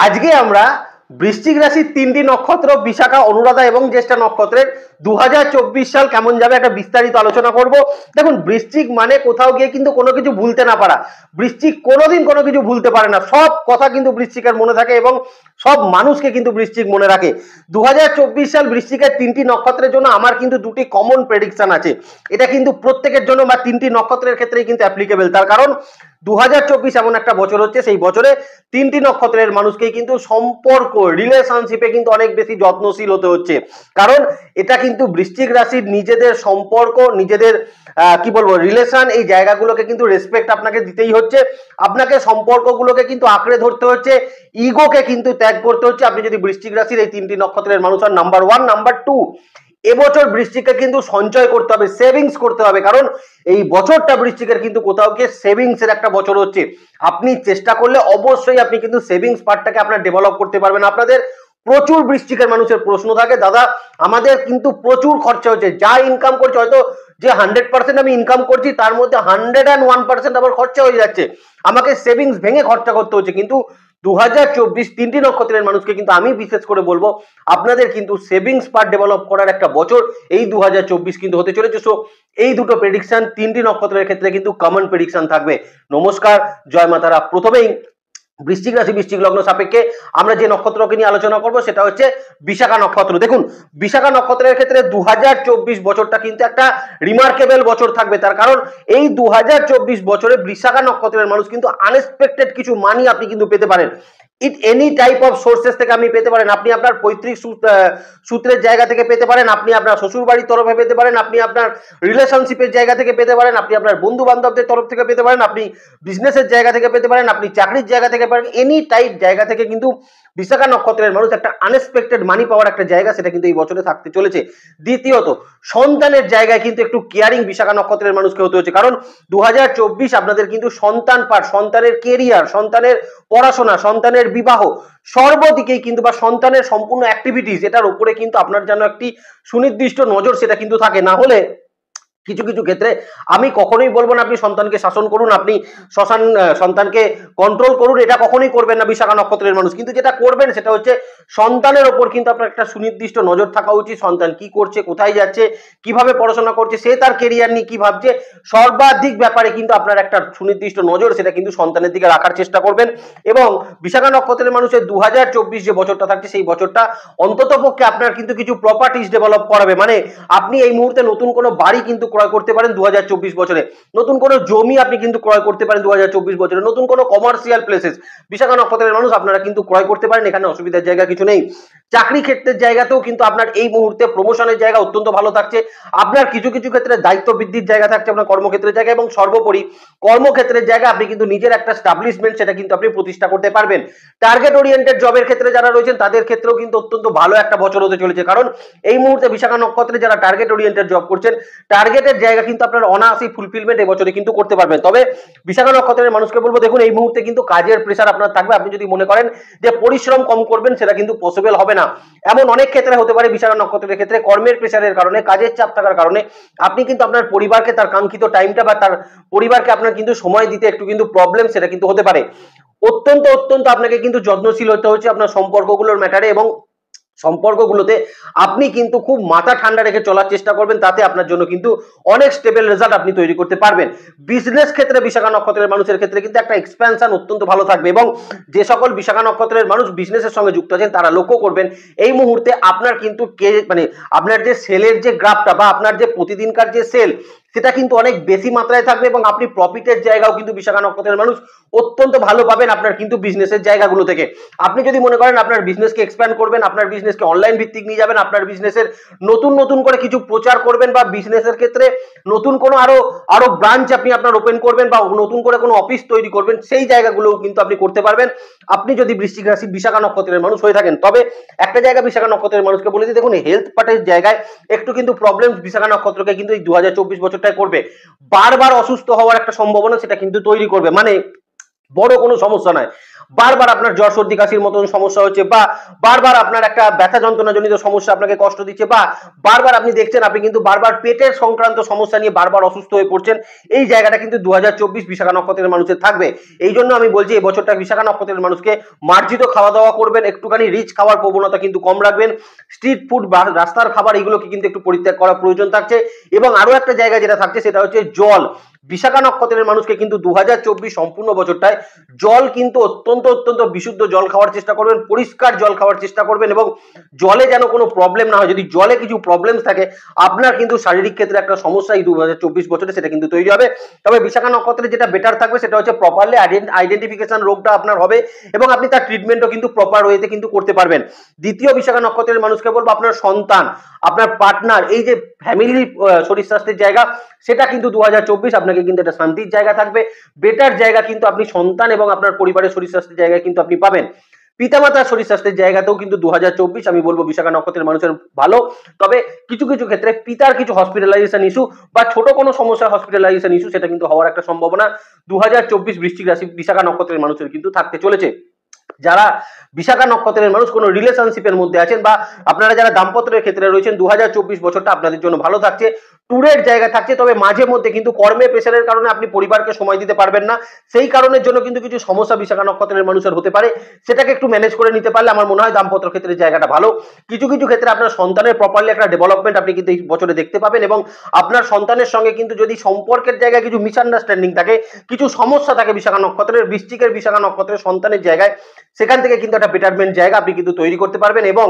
আজকে আমরা বৃশ্চিক রাশির তিনটি নক্ষত্র বিশাখা, অনুরাধা এবং জ্যেষ্ঠা নক্ষত্রের 2024 সাল কেমন যাবে একটা বিস্তারিত আলোচনা করব। দেখুন, বৃশ্চিক মানে কোথাও গিয়ে কিন্তু কোনো কিছু ভুলতে না পারা। বৃশ্চিক কোনোদিন কোনো কিছু ভুলতে পারে না, সব কথা কিন্তু বৃশ্চিকের মনে থাকে এবং সব মানুষকে কিন্তু বৃশ্চিক মনে রাখে। 2024 সাল বৃশ্চিকের তিনটি নক্ষত্রের জন্য আমার কিন্তু দুটি কমন প্রেডিকশন আছে। এটা কিন্তু প্রত্যেকের জন্য বা তিনটি নক্ষত্রের ক্ষেত্রেই কিন্তু অ্যাপ্লিকেবল। তার কারণ 2024 এমন একটা বছর হচ্ছে, সেই বছরে তিনটি নক্ষত্রের মানুষকেই কিন্তু সম্পর্ক, রিলেশনশিপে কিন্তু অনেক বেশি যত্নশীল হতে হচ্ছে। কারণ এটা কিন্তু বৃশ্চিক রাশির নিজেদের সম্পর্ক, নিজেদের কি বলবো রিলেশন, এই জায়গাগুলোকে কিন্তু রেসপেক্ট আপনাকে দিতেই হচ্ছে। আপনাকে সম্পর্কগুলোকে কিন্তু আঁকড়ে ধরতে হচ্ছে, ইগোকে কিন্তু ত্যাগ করতে হচ্ছে। আপনি যদি বৃশ্চিক রাশির এই তিনটি নক্ষত্রের মানুষ হন, নাম্বার 1, নাম্বার 2, এবছর বৃশ্চিককে কিন্তু সঞ্চয় করতে হবে, সেভিংস করতে হবে। কারণ এই বছরটা বৃশ্চিকের কিন্তু কোথাও গিয়ে সেভিংস এর একটা বছর হচ্ছে। আপনি চেষ্টা করলে অবশ্যই আপনি কিন্তু সেভিংস পার্টটাকে আপনার ডেভেলপ করতে পারবেন। আপনাদের প্রচুর বৃশ্চিকের মানুষের প্রশ্ন থাকে, দাদা আমাদের কিন্তু প্রচুর খরচা হচ্ছে, যা ইনকাম করছে হয়তো যে 100% আমি ইনকাম করছি তার মধ্যে 101% আমার খরচা হয়ে যাচ্ছে, আমাকে সেভিংস ভেঙে খরচা করতে হচ্ছে। কিন্তু 2024 তিনটি নক্ষত্রের মানুষকে কিন্তু আমি বিশেষ করে বলবো, আপনাদের কিন্তু সেভিংস পার্ট ডেভেলপ করার একটা বছর এই 2024 কিন্তু হতে চলেছে। সো এই দুটো প্রেডিকশন তিনটি নক্ষত্রের ক্ষেত্রে কিন্তু কমন প্রেডিকশন থাকবে। নমস্কার, জয় মাতারা। প্রথমেই বৃশ্চিক রাশি বৃশ্চিক লগ্ন সাপেক্ষে আমরা যে নক্ষত্রকে নিয়ে আলোচনা করব সেটা হচ্ছে বিশাখা নক্ষত্র। দেখুন, বিশাখা নক্ষত্রের ক্ষেত্রে 2024 বছরটা কিন্তু একটা রিমার্কেবল বছর থাকবে। তার কারণ এই 2024 বছরে বিশাখা নক্ষত্রের মানুষ কিন্তু আনএক্সপেক্টেড কিছু মানি আপনি কিন্তু পেতে পারেন। ইট এনি টাইপ অফ সোর্সেস থেকে আপনি পেতে পারেন। আপনি আপনার পৈতৃক সূত্রের জায়গা থেকে পেতে পারেন, আপনি আপনার শ্বশুর বাড়ির তরফে পেতে পারেন, আপনি আপনার রিলেশনশিপের জায়গা থেকে পেতে পারেন, আপনি আপনার বন্ধু বান্ধবদের তরফ থেকে পেতে পারেন, আপনি বিজনেসের জায়গা থেকে পেতে পারেন, আপনি চাকরির জায়গা থেকে পারেন। এনি টাইপ জায়গা থেকে কিন্তু বিশাখা নক্ষত্রের মানুষ একটা আনএক্সপেক্টেড মানি পাওয়ার একটা জায়গা, সেটা কিন্তু এই বছরে থাকতে চলেছে। দ্বিতীয়ত, সন্তানের জায়গায় কিন্তু একটু কেয়ারিং বিশাখা নক্ষত্রের মানুষকে হতে হচ্ছে। কারণ 2024 আপনাদের কিন্তু সন্তান পাঠ, সন্তানের কেরিয়ার, সন্তানের পড়াশোনা, সন্তানের বিবাহ, সর্বদিকেই কিন্তু বা সন্তানের সম্পূর্ণ অ্যাক্টিভিটিস, এটার উপরে কিন্তু আপনার যেন একটি সুনির্দিষ্ট নজর সেটা কিন্তু থাকে। না হলে কিছু কিছু ক্ষেত্রে আমি কখনোই বলবো না আপনি সন্তানকে শাসন করুন, আপনি সন্তানকে কন্ট্রোল করুন, এটা কখনোই করবেন না বিশাখা নক্ষত্রের মানুষ। কিন্তু যেটা করবেন সেটা হচ্ছে সন্তানের ওপর কিন্তু আপনার একটা সুনির্দিষ্ট নজর থাকা উচিত। সন্তান কি করছে, কোথায় যাচ্ছে, কিভাবে পড়াশোনা করছে, সে তার কেরিয়ার নিয়ে কি ভাবছে, সর্বাধিক ব্যাপারে কিন্তু আপনার একটা সুনির্দিষ্ট নজর সেটা কিন্তু সন্তানের দিকে রাখার চেষ্টা করবেন। এবং বিশাখা নক্ষত্রের মানুষের 2024 যে বছরটা থাকছে সেই বছরটা অন্তত পক্ষে আপনার কিন্তু কিছু প্রপার্টিজ ডেভেলপ করাবে। মানে আপনি এই মুহূর্তে নতুন কোনো বাড়ি কিন্তু ক্রয় করতে পারেন 2024 বছরে, নতুন কোনো জমি আপনি কিন্তু ক্রয় করতে পারেন 2024 বছরে, নতুন কোনো কমার্শিয়াল প্লেসেস বিশাখা নক্ষত্রের মানুষ আপনারা কিন্তু ক্রয় করতে পারেন। এখানে অসুবিধার জায়গা কিছু নেই। চাকরি ক্ষেত্রের জায়গাতেও কিন্তু আপনার এই মুহূর্তে প্রমোশনের জায়গা অত্যন্ত ভালো থাকছে। আপনার কিছু কিছু ক্ষেত্রে দায়িত্ব বৃদ্ধির জায়গা থাকছে আপনার কর্মক্ষেত্রের জায়গা, এবং সর্বোপরি কর্মক্ষেত্রের জায়গা আপনি কিন্তু নিজের একটা স্টাবলিশমেন্ট সেটা কিন্তু আপনি প্রতিষ্ঠা করতে পারবেন। টার্গেট ওরিয়েন্টেড জবের ক্ষেত্রে যারা রয়েছেন তাদের ক্ষেত্রেও কিন্তু অত্যন্ত ভালো একটা বছর হতে চলেছে। কারণ এই মুহূর্তে বিশাখা নক্ষত্রে যারা টার্গেট ওরিয়েন্টেড জব করছেন, টার্গেটের জায়গা কিন্তু আপনার অনায়াসই ফুলফিলমেন্ট এই বছরে কিন্তু করতে পারবেন। তবে বিশাখা নক্ষত্রের মানুষকে বলবো, দেখুন এই মুহূর্তে কিন্তু কাজের প্রেসার আপনার থাকবে। আপনি যদি মনে করেন যে পরিশ্রম কম করবেন, সেটা কিন্তু পসিবল হবে না। এমন অনেক ক্ষেত্রে হতে পারে বিশাখা নক্ষত্রের ক্ষেত্রে কর্মের প্রেসারের কারণে, কাজের চাপ থাকার কারণে আপনি কিন্তু আপনার পরিবারকে তার কাঙ্ক্ষিত টাইমটা বা তার পরিবারকে আপনার কিন্তু সময় দিতে একটু কিন্তু প্রবলেম সেটা কিন্তু হতে পারে। অত্যন্ত অত্যন্ত আপনাকে কিন্তু যত্নশীল হতে হচ্ছে আপনার সম্পর্কগুলোর ম্যাটারে, এবং সম্পর্কগুলোতে আপনি কিন্তু খুব মাথা ঠান্ডা রেখে চলার চেষ্টা করবেন, তাতে আপনার জন্য কিন্তু অনেক স্টেবল রেজাল্ট আপনি তৈরি করতে পারবেন। বিজনেস ক্ষেত্রে বিশাখা নক্ষত্রের মানুষের ক্ষেত্রে কিন্তু একটা এক্সপ্যানশন অত্যন্ত ভালো থাকবে, এবং যে সকল বিশাখা নক্ষত্রের মানুষ বিজনেসের সঙ্গে যুক্ত আছেন তারা লক্ষ্য করবেন এই মুহূর্তে আপনার কিন্তু মানে আপনার যে সেলের যে গ্রাফটা বা আপনার যে প্রতিদিনকার যে সেল সেটা কিন্তু অনেক বেশি মাত্রায় থাকবে, এবং আপনি প্রফিটের জায়গাও কিন্তু বিশাখা নক্ষত্রের মানুষ অত্যন্ত ভালো পাবেন আপনার কিন্তু বিজনেসের জায়গাগুলো থেকে। আপনি যদি মনে করেন আপনার বিজনেসকে এক্সপ্যান্ড করবেন, আপনার বিজনেসকে অনলাইন ভিত্তিক নিয়ে যাবেন, আপনার বিজনেসের নতুন নতুন করে কিছু প্রচার করবেন, বা বিজনেসের ক্ষেত্রে নতুন কোনো আরো ব্রাঞ্চ আপনি আপনার ওপেন করবেন, বা নতুন করে কোনো অফিস তৈরি করবেন, সেই জায়গাগুলো কিন্তু আপনি করতে পারবেন আপনি যদি বৃশ্চিক রাশি বিশাখা নক্ষত্রের মানুষ হয়ে থাকেন। তবে একটা জায়গা বিশাখা নক্ষত্রের মানুষকে বলে দিই, দেখুন হেলথ পার্টের জায়গায় একটু কিন্তু প্রবলেম বিশাখা নক্ষত্রকে কিন্তু এই 2024 বছরটায় করবে। বারবার অসুস্থ হওয়ার একটা সম্ভাবনা সেটা কিন্তু তৈরি করবে। মানে বড় কোনো সমস্যা নয়, বারবার আপনার জ্বর সর্দি কাশির মতন সমস্যা হচ্ছে, বা বারবার আপনার একটা ব্যথা যন্ত্রণা জনিত সমস্যা আপনাকে কষ্ট দিচ্ছে, বা বারবার আপনি দেখছেন আপনি কিন্তু বারবার পেটের সংক্রান্ত সমস্যা নিয়ে বারবার অসুস্থ হয়ে পড়ছেন, এই জায়গাটা কিন্তু 2024 বিশাখা নক্ষত্রের মানুষের থাকবে। এই জন্য আমি বলছি এই বছরটা বিশাখা নক্ষত্রের মানুষকে মার্জিত খাওয়া দাওয়া করবেন, একটুখানি রিচ খাওয়ার প্রবণতা কিন্তু কম রাখবেন, স্ট্রিট ফুড বা রাস্তার খাবার এগুলোকে কিন্তু একটু পরিত্যাগ করার প্রয়োজন থাকছে। এবং আরো একটা জায়গা যেটা থাকছে সেটা হচ্ছে জল। বিশাখা নক্ষত্রের মানুষকে কিন্তু 2024 সম্পূর্ণ বছরটায় জল কিন্তু অত্যন্ত অত্যন্ত বিশুদ্ধ জল খাওয়ার চেষ্টা করবেন, পরিষ্কার জল খাওয়ার চেষ্টা করবেন, এবং জলে যেন কোনো প্রবলেম না হয়। যদি জলে কিছু প্রবলেম থাকে আপনার কিন্তু শারীরিক ক্ষেত্রে একটা সমস্যা এই 2024 বছরে সেটা কিন্তু তৈরি হবে। তবে বিশাখা নক্ষত্রে যেটা বেটার থাকবে সেটা হচ্ছে প্রপারলি আইডেন্টিফিকেশন রোগটা আপনার হবে এবং আপনি তার ট্রিটমেন্টও কিন্তু প্রপার ওয়েতে কিন্তু করতে পারবেন। দ্বিতীয় বিশাখা নক্ষত্রের মানুষকে বলবো আপনার সন্তান, আপনার পার্টনার, এই যে ফ্যামিলি শরীর স্বাস্থ্যের জায়গা সেটা কিন্তু 2024 আপনাকে কিন্তু একটা শান্তির জায়গা থাকবে, বেটার জায়গা কিন্তু আপনি সন্তান এবং আপনার পরিবারের শরীর স্বাস্থ্যের জায়গায় কিন্তু আপনি পাবেন। পিতামাতার শরীর স্বাস্থ্যের জায়গাতেও কিন্তু 2024 আমি বলবো বিশাখা নক্ষত্রের মানুষের ভালো। তবে কিছু কিছু ক্ষেত্রে পিতার কিছু হসপিটালাইজেশন ইস্যু বা ছোট কোনো সমস্যা হসপিটালাইজেশন ইস্যু সেটা কিন্তু হওয়ার একটা সম্ভাবনা 2024 বৃশ্চিক রাশি বিশাখা নক্ষত্রের মানুষের কিন্তু থাকতে চলেছে। যারা বিশাখা নক্ষত্রের মানুষ কোনো রিলেশনশিপের মধ্যে আছেন বা আপনারা যারা দাম্পত্যের ক্ষেত্রে রয়েছেন 2024 বছরটা আপনাদের জন্য ভালো থাকছে, ট্যুরের জায়গা থাকছে। তবে মাঝে মধ্যে কিন্তু কর্মের প্রেশারের কারণে আপনি পরিবারকে সময় দিতে পারবেন না, সেই কারণের জন্য কিন্তু কিছু সমস্যা বিশাখা নক্ষত্রের মানুষের হতে পারে, সেটাকে একটু ম্যানেজ করে নিতে পারলে আমার মনে হয় দাম্পত্য ক্ষেত্রে জায়গাটা ভালো। কিছু কিছু ক্ষেত্রে আপনার সন্তানের প্রপারলি একটা ডেভেলপমেন্ট আপনি কিন্তু এই বছরে দেখতে পাবেন এবং আপনার সন্তানের সঙ্গে কিন্তু যদি সম্পর্কের জায়গায় কিছু মিসআন্ডারস্ট্যান্ডিং থাকে, কিছু সমস্যা থাকে বিশাখা নক্ষত্রের, বৃশ্চিকের বিশাখা নক্ষত্রের সন্তানের জায়গায়, সেখান থেকে কিন্তু একটা বেটারমেন্ট জায়গা আপনি কিন্তু তৈরি করতে পারবেন। এবং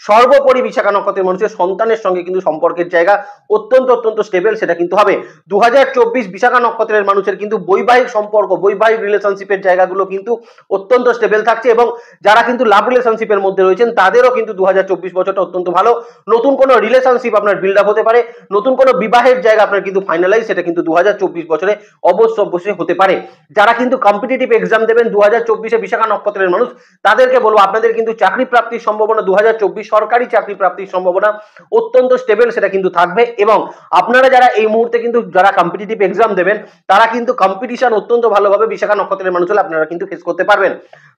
সর্বোপরি বিশাখা নক্ষত্রের মানুষের সন্তানের সঙ্গে কিন্তু সম্পর্কের জায়গা অত্যন্ত অত্যন্ত স্টেবল সেটা কিন্তু হবে। 2024 বিশাখা নক্ষত্রের মানুষের কিন্তু বৈবাহিক সম্পর্ক, বৈবাহিক রিলেশনশিপের জায়গাগুলো কিন্তু অত্যন্ত স্টেবল থাকছে এবং যারা কিন্তু লাভ রিলেশনশিপের মধ্যে রয়েছেন তাদেরও কিন্তু 2024 বছরটা অত্যন্ত ভালো। নতুন কোনো রিলেশনশিপ আপনার বিল্ড আপ হতে পারে, নতুন কোনো বিবাহের জায়গা আপনার কিন্তু ফাইনালাইজ সেটা কিন্তু 2024 বছরে অবশ্যই হতে পারে। যারা কিন্তু কম্পিটিটিভ এক্সাম দেবেন 2024 বিশাখা নক্ষত্রের মানুষ, তাদেরকে বলবো আপনাদের কিন্তু চাকরি প্রাপ্তির সম্ভাবনা 2024 সরকারি চাকরি প্রাপ্তির সম্ভাবনা অত্যন্ত স্টেবল সেটা কিন্তু থাকবে। এবং আপনারা যারা এই মুহূর্তে কিন্তু যারা কম্পিটিটিভ এক্সাম দেবেন তারা কিন্তু কম্পিটিশন অত্যন্ত ভালোভাবে বিশাখা নক্ষত্রের মানুষ হলে আপনারা কিন্তু ফেস করতে পারবেন।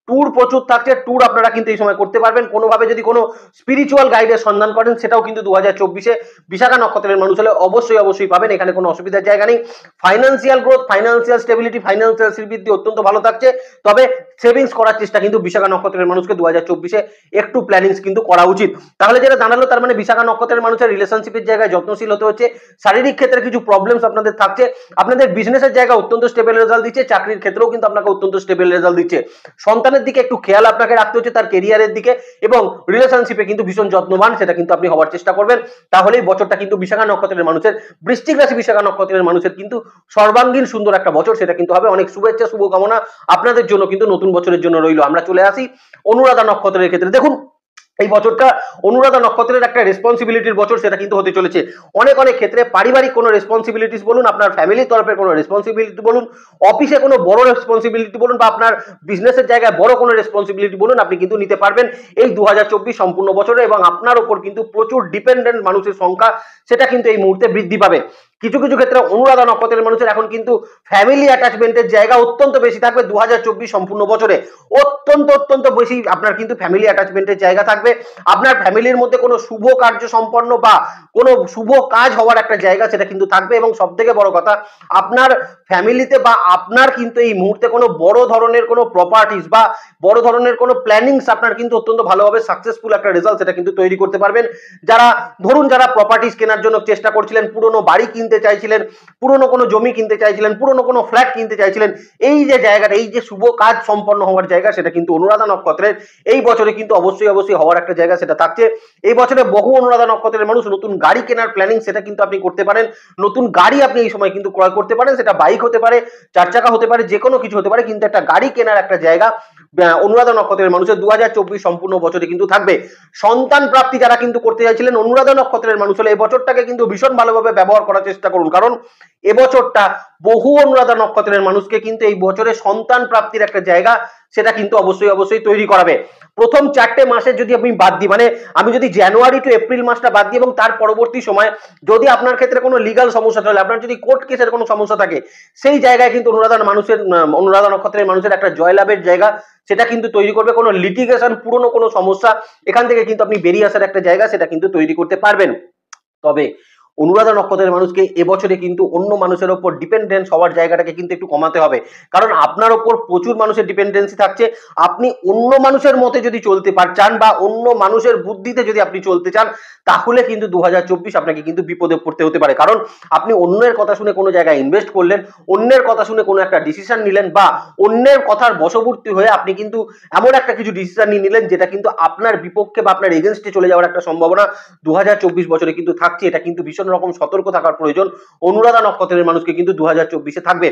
ট্যুর প্রচুর থাকছে, ট্যুর আপনারা কিন্তু এই সময় করতে পারবেন। কোনোভাবে যদি কোনো স্পিরিচুয়াল গাইডের সন্ধান করেন সেটাও কিন্তু 2024 বিশাখা নক্ষত্রের মানুষ হলে অবশ্যই পাবেন, এখানে কোনো অসুবিধার জায়গা নেই। Financial growth, financial stability, financial শ্রীবৃদ্ধি অত্যন্ত ভালো থাকছে। তবে সেভিংস করার চেষ্টা কিন্তু বিশাখা নক্ষত্রের মানুষকে 2024 একটু প্ল্যানিংস কিন্তু করা উচিত। তাহলে যেটা দাঁড়ালো তার মানে বিশাখা নক্ষত্রের মানুষের রিলেশনশিপের জায়গায় যত্নশীল হতে হচ্ছে, শারীরিক ক্ষেত্রে কিছু প্রবলেমস আপনাদের থাকছে, আপনাদের বিজনেসের জায়গা অত্যন্ত স্টেবল রেজাল্ট দিচ্ছে, চাকরির ক্ষেত্রেও কিন্তু আপনাকে অত্যন্ত স্টেবল রেজাল্ট দিচ্ছে। সন্তানের দিকে একটু খেয়াল আপনাকে রাখতে হচ্ছে, তার কেরিয়ারের দিকে, এবং রিলেশনশিপে কিন্তু ভীষণ যত্নবান সেটা কিন্তু আপনি হওয়ার চেষ্টা করবেন। তাহলেই বছরটা কিন্তু বিশাখা নক্ষত্রের মানুষের, বৃশ্চিক রাশি বিশাখা নক্ষত্রের মানুষের কিন্তু সর্বাঙ্গীন সুন্দর একটা বছর সেটা কিন্তু হবে। অনেক শুভেচ্ছা শুভকামনা আপনাদের জন্য কিন্তু নতুন বছরের জন্য রইল। আমরা চলে আসি অনুরাধা নক্ষত্রের ক্ষেত্রে। দেখুন এই বছরটা অনুরাধা নক্ষত্রের একটা রেসপন্সিবিলিটির বছর সেটা কিন্তু হতে চলেছে। অনেক ক্ষেত্রে পারিবারিক কোনো রেসপন্সিবিলিটিস বলুন, আপনার ফ্যামিলির তরফের কোনো রেসপন্সিবিলিটি বলুন, অফিসে কোনো বড় রেসপন্সিবিলিটি বলুন, বা আপনার বিজনেসের জায়গায় বড় কোনো রেসপন্সিবিলিটি বলুন, আপনি কিন্তু নিতে পারবেন এই 2024 সম্পূর্ণ বছরে। এবং আপনার উপর কিন্তু প্রচুর ডিপেন্ডেন্ট মানুষের সংখ্যা সেটা কিন্তু এই মুহূর্তে বৃদ্ধি পাবে। কিছু কিছু ক্ষেত্রে অনুরাধা নক্ষত্রের মানুষের এখন কিন্তু ফ্যামিলি অ্যাটাচমেন্টের জায়গা অত্যন্ত বেশি থাকবে 2024 সম্পূর্ণ বছরে, অত্যন্ত বেশি আপনার কিন্তু ফ্যামিলি অ্যাটাচমেন্টের জায়গা থাকবে। আপনার ফ্যামিলির মধ্যে কোনো শুভ কার্য সম্পন্ন বা কোনো শুভ কাজ হওয়ার একটা জায়গা সেটা কিন্তু থাকবে। এবং সব থেকে বড় কথা আপনার ফ্যামিলিতে বা আপনার কিন্তু এই মুহূর্তে কোনো বড় ধরনের কোনো প্রপার্টিস বা বড় ধরনের কোনো প্ল্যানিংস আপনার কিন্তু অত্যন্ত ভালোভাবে সাকসেসফুল একটা রেজাল্ট সেটা কিন্তু তৈরি করতে পারবেন। যারা ধরুন যারা প্রপার্টিস কেনার জন্য চেষ্টা করছিলেন, পুরনো বাড়ি কিনতে চাইছিলেন, পুরনো কোনো জমি কিনতে চাইছিলেন, পুরনো কোনো ফ্ল্যাট কিনতে চাইছিলেন, এই যে জায়গাটা, এই যে শুভ কাজ সম্পন্ন হওয়ার জায়গা সেটা কিন্তু অনুরাধা নক্ষত্রের এই বছরে কিন্তু অবশ্যই হওয়ার একটা জায়গা সেটা থাকছে। এই বছরে বহু অনুরাধা নক্ষত্রের মানুষ নতুন গাড়ি কেনার প্ল্যানিং সেটা কিন্তু আপনি করতে পারেন। নতুন গাড়ি আপনি এই সময় কিন্তু ক্রয় করতে পারেন, সেটা বাইক হতে পারে, চার চাকা হতে পারে, যে কোনো কিছু হতে পারে, কিন্তু একটা গাড়ি কেনার একটা জায়গা অনুরাধা নক্ষত্রের মানুষের 2024 সম্পূর্ণ বছরে কিন্তু থাকবে। সন্তান প্রাপ্তি যারা কিন্তু করতে চাইছিলেন অনুরাধা নক্ষত্রের মানুষ হলে এই বছরটাকে কিন্তু ভীষণ ভালোভাবে ব্যবহার করার চেষ্টা করুন, কারণ এবছরটা বহু অনুরাধা নক্ষত্রের মানুষকে কিন্তু এই বছরে সন্তান প্রাপ্তির একটা জায়গা সেটা কিন্তু অবশ্যই তৈরি করাবে। প্রথম 4টে মাসে যদি আমি বাদ দিই, মানে আমি যদি জানুয়ারি টু এপ্রিল মাসটা বাদ দিই এবং তার পরবর্তী সময় যদি আপনার ক্ষেত্রে কোনো লিগাল সমস্যা চলে, আপনার যদি কোর্ট কেসের কোনো সমস্যা থাকে, সেই জায়গায় কিন্তু অনুরাধা নক্ষত্রের মানুষের একটা জয়লাভের জায়গা সেটা কিন্তু তৈরি করবে। কোনো লিটিগেশন, পুরনো কোনো সমস্যা, এখান থেকে কিন্তু আপনি বেরিয়ে আসার একটা জায়গা সেটা কিন্তু তৈরি করতে পারবেন। তবে অনুরাধা নক্ষত্রের মানুষকে এবছরে কিন্তু অন্য মানুষের ওপর ডিপেন্ডেন্স হওয়ার জায়গাটাকে কিন্তু একটু কমাতে হবে, কারণ আপনার ওপর প্রচুর মানুষের ডিপেন্ডেন্সি থাকছে। আপনি অন্য মানুষের মতে যদি চলতে চান বা অন্য মানুষের বুদ্ধিতে যদি আপনি চলতে চান, তাহলে কিন্তু 2024 আপনাকে কিন্তু বিপদে পড়তে হতে পারে। কারণ আপনি অন্যের কথা শুনে কোনো জায়গায় ইনভেস্ট করলেন, অন্যের কথা শুনে কোনো একটা ডিসিশন নিলেন, বা অন্যের কথার বশবর্তী হয়ে আপনি কিন্তু এমন একটা কিছু ডিসিশন নিয়ে নিলেন যেটা কিন্তু আপনার বিপক্ষে বা আপনার এগেনস্টে চলে যাওয়ার একটা সম্ভাবনা 2024 বছরে কিন্তু থাকছে। এটা কিন্তু ভীষণ রকম সতর্ক থাকার প্রয়োজন অনুরাধা নক্ষত্রের মানুষকে কিন্তু 2024-এ থাকবে।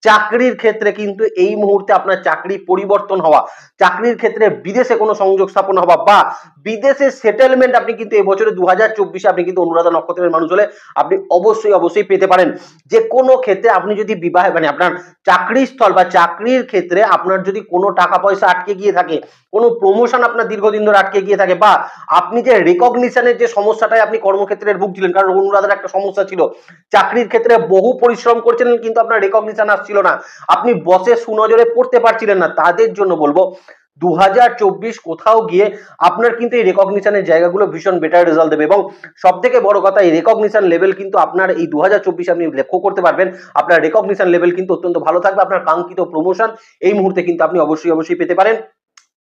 চাকরির ক্ষেত্রে কিন্তু এই মুহূর্তে আপনার চাকরি পরিবর্তন হওয়া, চাকরির ক্ষেত্রে বিদেশে কোনো সংযোগ স্থাপন হওয়া বা বিদেশে সেটেলমেন্ট আপনি কিন্তু এই বছরে 2024-এ আপনি কিন্তু অনুরাধা নক্ষত্রের মানুষ হলে আপনি অবশ্যই পেতে পারেন। যে কোনো ক্ষেত্রে আপনি যদি বিবাহে, মানে আপনার চাকরির স্থল বা চাকরির ক্ষেত্রে আপনার যদি কোনো টাকা পয়সা আটকে গিয়ে থাকে, কোনো প্রমোশন আপনার দীর্ঘদিন ধরে আটকে গিয়ে থাকে, বা আপনি যে রেকগনিশনের যে সমস্যাটাই আপনি কর্মক্ষেত্রে ভুগছিলেন, কারণ অনুরাধার একটা সমস্যা ছিল, চাকরির ক্ষেত্রে বহু পরিশ্রম করছিলেন কিন্তু আপনার রেকগনিশন আসছিল না, আপনি বসে সুনজরে পড়তে পারছিলেন না, তাদের জন্য বলবো 2024 কোথাও গিয়ে আপনার কিন্তু এই রেকগনিশনের জায়গাগুলো ভীষণ বেটার রেজাল্ট দেবে। এবং সব থেকে বড় কথা, এই রেকগনিশন লেভেল কিন্তু আপনার এই 2024 আপনি লক্ষ্য করতে পারবেন, আপনার রেকগনিশন লেভেল কিন্তু অত্যন্ত ভালো থাকবে। আপনার কাঙ্ক্ষিত প্রমোশন এই মুহূর্তে কিন্তু আপনি অবশ্যই পেতে পারেন।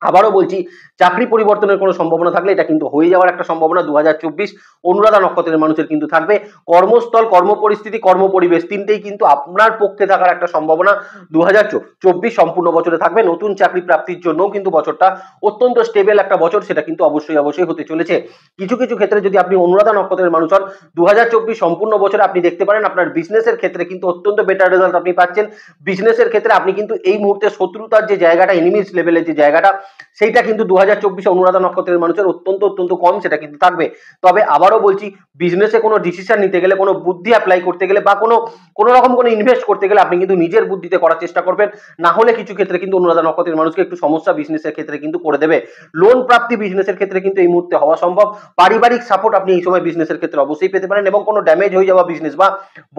আবারও বলছি, চাকরি পরিবর্তনের কোনো সম্ভাবনা থাকলে এটা কিন্তু হয়ে যাওয়ার একটা সম্ভাবনা 2024 অনুরাধা নক্ষত্রের মানুষের কিন্তু থাকবে। কর্মস্থল, কর্মপরিস্থিতি, কর্মপরিবেশ তিনটেই কিন্তু আপনার পক্ষে থাকার একটা সম্ভাবনা 2024 সম্পূর্ণ বছরে থাকবে। নতুন চাকরি প্রাপ্তির জন্যও কিন্তু বছরটা অত্যন্ত স্টেবল একটা বছর, সেটা কিন্তু অবশ্যই হতে চলেছে। কিছু ক্ষেত্রে যদি আপনি অনুরাধা নক্ষত্রের মানুষ হন, 2024 সম্পূর্ণ বছরে আপনি দেখতে পারেন আপনার বিজনেসের ক্ষেত্রে কিন্তু অত্যন্ত বেটার রেজাল্ট আপনি পাচ্ছেন। বিজনেসের ক্ষেত্রে আপনি কিন্তু এই মুহূর্তে শত্রুতার যে জায়গাটা, এনিমিস লেভেলের যে জায়গাটা, সেইটা কিন্তু 2024 অনুরাধা নক্ষত্রের মানুষের অত্যন্ত কম, সেটা কিন্তু থাকবে। তবে আবারও বলছি, বিজনেসে কোনো ডিসিশন নিতে গেলে, কোনো বুদ্ধি অ্যাপ্লাই করতে গেলে বা কোনো রকম কোনো ইনভেস্ট করতে গেলে আপনি কিন্তু নিজের বুদ্ধিতে করার চেষ্টা করবেন, না হলে কিছু ক্ষেত্রে কিন্তু অনুরাধা নক্ষত্রের মানুষকে একটু সমস্যা বিজনেসের ক্ষেত্রে কিন্তু করে দেবে। লোন প্রাপ্তি বিজনেসের ক্ষেত্রে কিন্তু এই মুহূর্তে হওয়া সম্ভব। পারিবারিক সাপোর্ট আপনি এই সময় বিজনেসের ক্ষেত্রে অবশ্যই পেতে পারেন, এবং কোনো ড্যামেজ হয়ে যাওয়া বিজনেস বা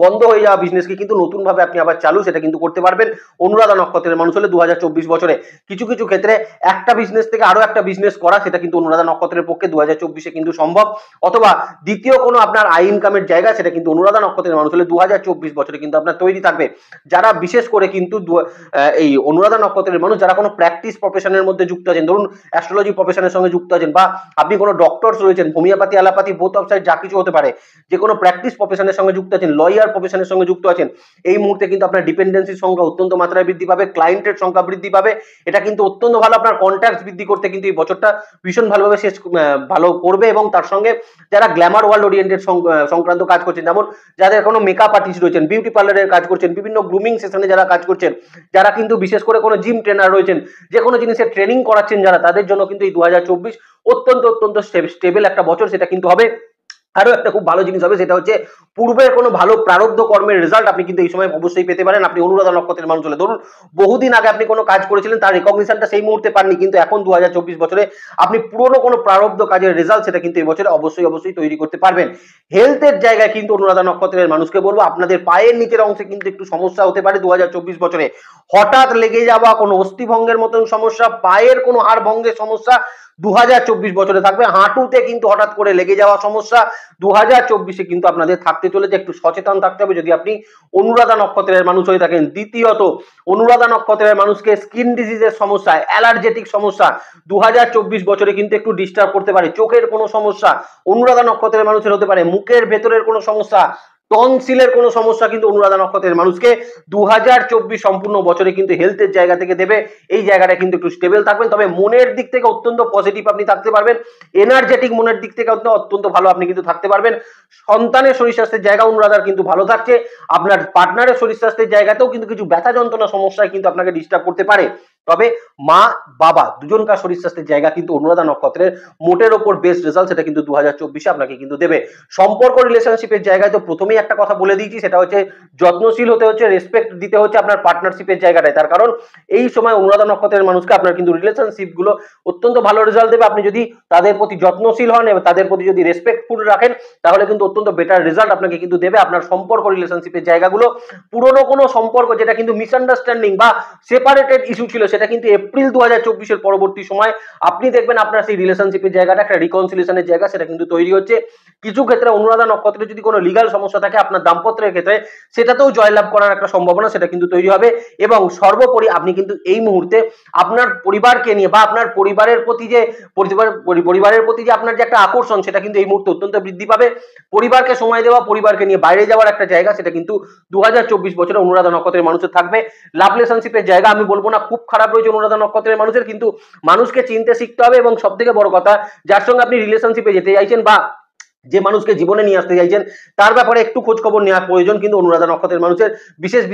বন্ধ হয়ে যাওয়া বিজনেসকে কিন্তু নতুন ভাবে আপনি আবার চালু সেটা কিন্তু করতে পারবেন অনুরাধা নক্ষত্রের মানুষ হলে 2024 বছরে। কিছু ক্ষেত্রে একটা বিজনেস থেকে আরো একটা বিজনেস করা, সেটা কিন্তু অনুরাধা নক্ষত্রের পক্ষে 2024-এ কিন্তু সম্ভব। অথবা দ্বিতীয় কোনো আপনার আই ইনকামের জায়গা, সেটা কিন্তু অনুরাধা নক্ষত্রের মানুষ হলে 2024 বছরে কিন্তু আপনার তৈরি থাকবে। যারা বিশেষ করে কিন্তু এই অনুরাধা নক্ষত্রের মানুষ যারা কোনো প্র্যাকটিস প্রফেশনের মধ্যে যুক্ত আছেন, ধরুন অ্যাস্ট্রোলজি প্রফেশনের সঙ্গে যুক্ত আছেন, বা আপনি কোনো ডক্টরস রয়েছেন, homeopathy, allopathy, both of side যা কিছু হতে পারে, যে কোনো প্র্যাকটিস প্রফেশনের সঙ্গে যুক্ত আছেন, লয়ার প্রফেশনের সঙ্গে যুক্ত আছেন, এই মুহূর্তে কিন্তু আপনার ডিপেন্ডেন্সির সংখ্যা অত্যন্ত মাত্রায় বৃদ্ধি পাবে, ক্লায়েন্টের সংখ্যা বৃদ্ধি পাবে, এটা কিন্তু অত্যন্ত ভালো। আপনার কন্ট্যাক্ট বৃদ্ধি করতে কিন্তু এই বছরটা ভীষণ ভালোভাবে ভালো করবে। এবং তার সঙ্গে যারা গ্ল্যামার ওয়ার্ল্ড ওরিয়েন্টেড সংক্রান্ত কাজ করছেন, যেমন যাদের কোনো মেকআপ আর্টিস্ট রয়েছেন, বিউটি পার্লারের কাজ করছেন, বিভিন্ন গ্রুমিং সেশনে যারা কাজ করছেন, যারা কিন্তু বিশেষ করে কোনো জিম ট্রেনার রয়েছেন, যে কোনো জিনিসের ট্রেনিং করাচ্ছেন যারা, তাদের জন্য কিন্তু এই 2024 অত্যন্ত স্টেবল একটা বছর সেটা কিন্তু হবে। আরো একটা খুব ভালো জিনিস হবে, সেটা হচ্ছে পূর্বের কোনো ভালো প্রারব্ধ কর্মের রেজাল্ট আপনি কিন্তু এই সময় অবশ্যই পেতে পারেন। আপনি অনুরাধা নক্ষত্রের মানুষ হলে, ধরুন বহুদিন আগে আপনি কোনো কাজ করেছিলেন, তার রেকগনিশনটা সেই মুহূর্তে পাননি, কিন্তু এখন 2024 বছরে আপনি পুরনো কোনো প্রারব্ধ কাজের রেজাল্ট সেটা কিন্তু এই বছরে অবশ্যই তৈরি করতে পারবেন। হেলথের জায়গায় কিন্তু অনুরাধা নক্ষত্রের মানুষকে বলবো, আপনাদের পায়ের নিচের অংশে কিন্তু একটু সমস্যা হতে পারে 2024 বছরে। হঠাৎ লেগে যাওয়া কোনো অস্থিভঙ্গের মতন সমস্যা, পায়ের কোনো হাড় ভঙ্গের সমস্যা 2024 বছরে থাকবে। হাঁটুতে কিন্তু হঠাৎ করে লেগে যাওয়া সমস্যা 2024-এ কিন্তু আপনাদের থাকতে চলেছে। একটু সচেতন থাকতে হবে যদি আপনি অনুরাধা নক্ষত্রের মানুষ হয়ে থাকেন। দ্বিতীয়ত, অনুরাধা নক্ষত্রের মানুষকে স্কিন ডিজিজের সমস্যা, অ্যালার্জেটিক সমস্যা 2024 বছরে কিন্তু একটু ডিস্টার্ব করতে পারে। চোখের কোনো সমস্যা অনুরাধা নক্ষত্রের মানুষের হতে পারে, মুখের ভেতরের কোনো সমস্যা, টনসিলের কোনো সমস্যা কিন্তু অনুরাধা নক্ষত্রের মানুষকে 2024 সম্পূর্ণ বছরে কিন্তু হেলথের জায়গা থেকে দেবে। এই জায়গাটা কিন্তু একটু স্টেবল থাকবেন। তবে মনের দিক থেকে অত্যন্ত পজিটিভ আপনি থাকতে পারবেন, এনার্জেটিক মনের দিক থেকে অত্যন্ত ভালো আপনি কিন্তু থাকতে পারবেন। সন্তানের শরীর স্বাস্থ্যের জায়গা অনুরাধার কিন্তু ভালো থাকছে। আপনার পার্টনারের শরীর স্বাস্থ্যের জায়গাতেও কিন্তু কিছু ব্যথা যন্ত্রণা সমস্যায় কিন্তু আপনাকে ডিস্টার্ব করতে পারে। তবে মা বাবা দুজনকার শরীর স্বাস্থ্যের জায়গা কিন্তু অনুরাধা নক্ষত্রের মোটের ওপর বেস্ট রেজাল্ট সেটা কিন্তু 2024 আপনাকে কিন্তু দেবে। সম্পর্ক রিলেশনশিপের জায়গায় তো প্রথমেই একটা কথা বলে দিয়েছি, সেটা হচ্ছে যত্নশীল হতে হচ্ছে, রেসপেক্ট দিতে হচ্ছে আপনার পার্টনারশিপের জায়গাটায়। তার কারণ এই সময় অনুরাধা নক্ষত্রের মানুষকে আপনার কিন্তু রিলেশনশিপ গুলো অত্যন্ত ভালো রেজাল্ট দেবে। আপনি যদি তাদের প্রতি যত্নশীল হন এবং তাদের প্রতি যদি রেসপেক্টফুল রাখেন তাহলে কিন্তু অত্যন্ত বেটার রেজাল্ট আপনাকে কিন্তু দেবে। আপনার সম্পর্ক রিলেশনশিপের জায়গাগুলো পুরনো কোনো সম্পর্ক যেটা কিন্তু মিসআন্ডারস্ট্যান্ডিং বা সেপারেটেড ইস্যু ছিল সেটা কিন্তু এপ্রিল 2024 পরবর্তী সময় আপনি দেখবেন আপনার সেই রিলেশনশিপের জায়গাটা একটা রিকনসিলিয়েশনের জায়গা সেটা কিন্তু তৈরি হচ্ছে। কিছু ক্ষেত্রে অনুরাধা নক্ষত্রে যদি কোনো লিগাল সমস্যা থাকে আপনার দাম্পত্যের ক্ষেত্রে সেটাতেও জয়লাভ করার একটা সম্ভাবনা সেটা কিন্তু তৈরি হবে। এবং সর্বোপরি আপনি কিন্তু এই মুহূর্তে আপনার পরিবারকে নিয়ে বা আপনার পরিবারের প্রতি যে আপনার যে একটা আকর্ষণ সেটা কিন্তু এই মুহূর্তে অত্যন্ত বৃদ্ধি পাবে। পরিবারকে সময় দেওয়া, পরিবারকে নিয়ে বাইরে যাওয়ার একটা জায়গা সেটা কিন্তু 2024 বছরে অনুরাধা নক্ষত্রের মানুষের থাকবে। লাভ রিলেশনশিপের জায়গা আমি বলবো না খুব খারাপ রয়েছে অনুরাধা নক্ষত্রের মানুষের, কিন্তু মানুষকে চিনতে শিখতে হবে এবং সব থেকে বড় কথা যার সঙ্গে আপনি রিলেশনশিপে যেতে চাইছেন বা যে মানুষকে জীবনে নিয়ে আসতে চাইছেন তার ব্যাপারে একটু খোঁজ খবর নেওয়া প্রয়োজন কিন্তু অনুরাধা নক্ষত্রের মানুষের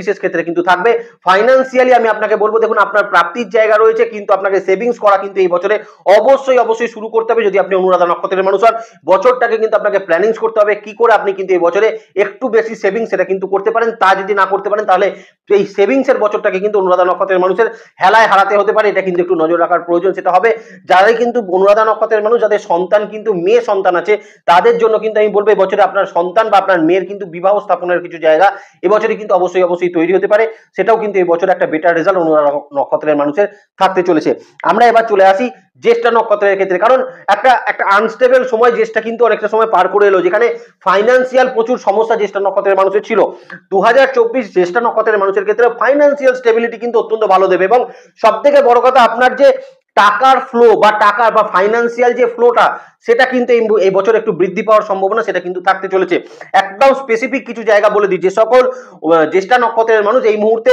বিশেষ ক্ষেত্রে কিন্তু থাকবে। ফাইন্যান্সিয়ালি আমি আপনাকে বলবো দেখুন আপনার প্রাপ্তির জায়গা রয়েছে কিন্তু আপনাকে সেভিংস করা কিন্তু এই বছরে অবশ্যই শুরু করতে হবে। যদি আপনি অনুরাধা নক্ষত্রের মানুষ হন বছরটাকে কিন্তু আপনাকে প্ল্যানিংস করতে হবে কি করে আপনি কিন্তু এই বছরে একটু বেশি সেভিংস সেটা কিন্তু করতে পারেন। তা যদি না করতে পারেন তাহলে এই সেভিংসের বছরটাকে কিন্তু অনুরাধা নক্ষত্রের মানুষের হেলায় হারাতে হতে পারে, এটা কিন্তু একটু নজর রাখার প্রয়োজন। সেটা হবে যারাই কিন্তু অনুরাধা নক্ষত্রের মানুষ যাদের সন্তান কিন্তু মেয়ে সন্তান আছে তাদের জন্য কিন্তু আমি বলবো এবছরে আপনার সন্তান বা আপনার মেয়ের কিন্তু বিবাহ স্থাপনের কিছু জায়গা এবছরে কিন্তু অবশ্যই তৈরি হতে পারে, সেটাও কিন্তু এই বছর একটা বেটার রেজাল্ট অনুরাধা নক্ষত্রের মানুষের থাকতে চলেছে। আমরা এবার চলে আসি জ্যেষ্ঠা নক্ষত্রের ক্ষেত্রে, কারণ একটা আনস্টেবল সময় জ্যেষ্ঠা কিন্তু অনেকটা সময় পার করে এলো যেখানে ফাইন্যান্সিয়াল প্রচুর সমস্যা জ্যেষ্ঠা নক্ষত্রের মানুষের ছিল। 2024 জ্যেষ্ঠা নক্ষত্রের মানুষের ক্ষেত্রে ফাইন্যান্সিয়াল স্টেবিলিটি কিন্তু অত্যন্ত ভালো দেবে এবং সব থেকে বড় কথা আপনার যে টাকার ফ্লো বা টাকার বা ফাইন্যান্সিয়াল যে ফ্লোটা সেটা কিন্তু এই বছর একটু বৃদ্ধি পাওয়ার সম্ভাবনা সেটা কিন্তু থাকতে চলেছে। একদম স্পেসিফিক কিছু জায়গা বলে দিই, যে সকল জ্যেষ্ঠা নক্ষত্রের মানুষ এই মুহূর্তে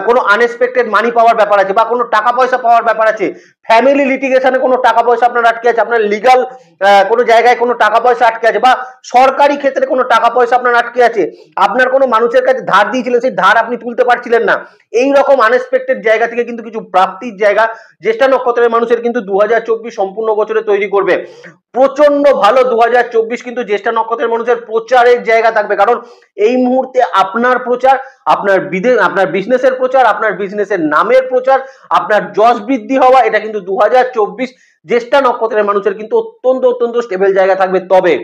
কোনো আনএক্সপেক্টেড মানি পাওয়ার ব্যাপার আছে বা কোনো টাকা পয়সা পাওয়ার ব্যাপার আছে, ফ্যামিলি লিটিগেশনে কোনো টাকা পয়সা আপনার আটকে আছে, আপনার লিগাল কোনো জায়গায় কোনো টাকা পয়সা আটকে আছে বা সরকারি ক্ষেত্রে কোনো টাকা পয়সা আপনার আটকে আছে, আপনার কোনো মানুষের কাছে ধার দিয়েছিলেন সেই ধার আপনি তুলতে পারছিলেন না, এই রকম আনএক্সপেক্টেড জায়গা থেকে কিন্তু কিছু প্রাপ্তির জায়গা জ্যেষ্ঠা নক্ষত্রের মানুষের কিন্তু 2024 সম্পূর্ণ বছরে তৈরি করবে। প্রচন্ড ভালো 2024 কিন্তু জ্যেষ্ঠা নক্ষত্রের মানুষের প্রচারের জায়গা থাকবে, কারণ এই মুহূর্তে আপনার প্রচার, আপনার বিজনেসের প্রচার, আপনার বিজনেসের নামের প্রচার, আপনার যশ বৃদ্ধি হওয়া, এটা কিন্তু 2024 জ্যেষ্ঠা নক্ষত্রের মানুষের কিন্তু অত্যন্ত স্টেবল জায়গা থাকবে। তবে